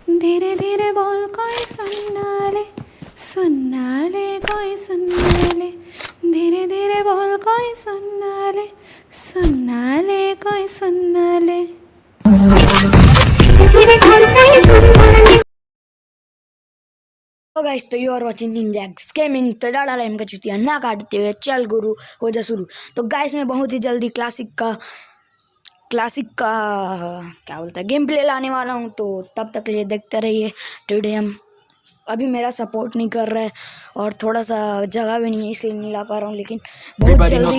धीरे धीरे बोल कोई सुनना ले कोई सुनना ले धीरे धीरे बोल कोई सुनना ले कोई सुनना ले गाइस, तो यू आर वाचिंग निंजैक्स गेमिंग। तो ज़्यादा टाइम का चुतिया ना काटते हुए चल गुरु हो जा शुरू। तो गाइस, मैं बहुत ही जल्दी क्लासिक का क्या बोलता है गेम प्ले लाने वाला हूँ। तो तब तक लिए देखते रहिए। टुडे हम अभी मेरा सपोर्ट नहीं कर रहा है और थोड़ा सा जगह भी नहीं है, इसलिए नहीं ला पा रहा हूँ, लेकिन बहुत जल्दी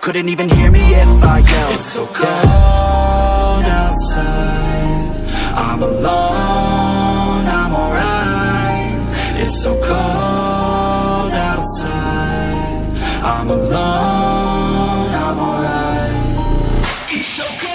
Couldn't even hear me if I yelled. It's so cold outside, I'm alone, I'm alright. It's so cold outside, I'm alone, I'm alright. It's so cold.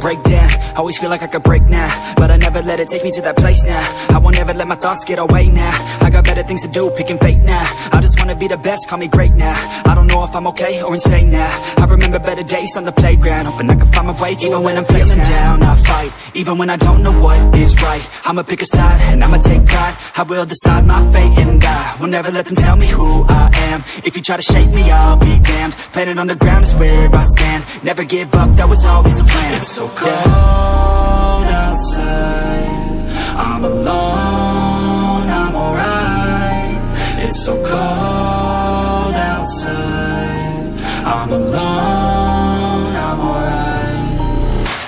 Break down, always feel like I could break now, but I never let it take me to that place now. I won't ever let my thoughts get away now. I got better things to do, picking fate now. I just wanna be the best, call me great now. I don't know if I'm okay or insane now. I remember better days on the playground, hoping I can find my way even when I'm feeling down. I fight, even when I don't know what is right. I'ma pick a side, and I'ma take pride. I will decide my fate and I will never let them tell me who I am. If you try to shake me, I'll be damned. Planet on the ground is where I stand. Never give up, that was always the plan. It's so cold outside, I'm alone, I'm alright. It's so cold outside, I'm alone, I'm alright.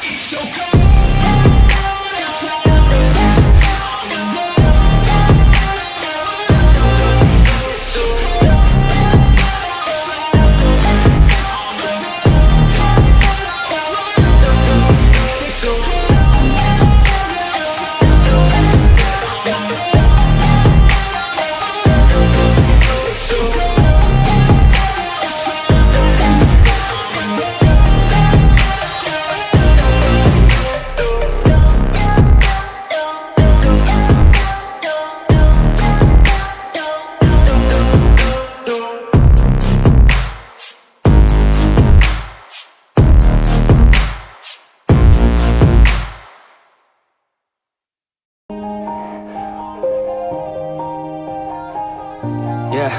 It's so cold outside, I'm alone, it's so cold outside, yeah.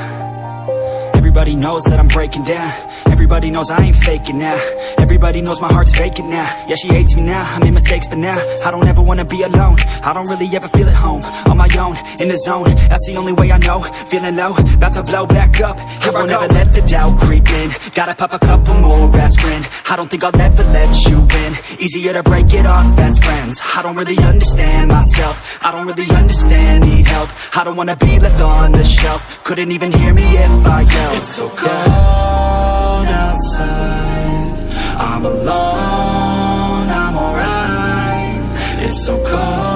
Everybody knows that I'm breaking down. Everybody knows I ain't faking now. Everybody knows my heart's vacant now. Yeah, she hates me now, I made mistakes, but now I don't ever wanna be alone. I don't really ever feel at home. On my own, in the zone, that's the only way I know. Feeling low, about to blow back up. I won't ever let the doubt creep in. Gotta pop a couple more aspirin. I don't think I'll ever let you in. Easier to break it off best friends. I don't really understand myself. I don't really understand, need help. I don't wanna be left on the shelf. Couldn't even hear me if I yelled. It's so cold outside, I'm alone, I'm alright. It's so cold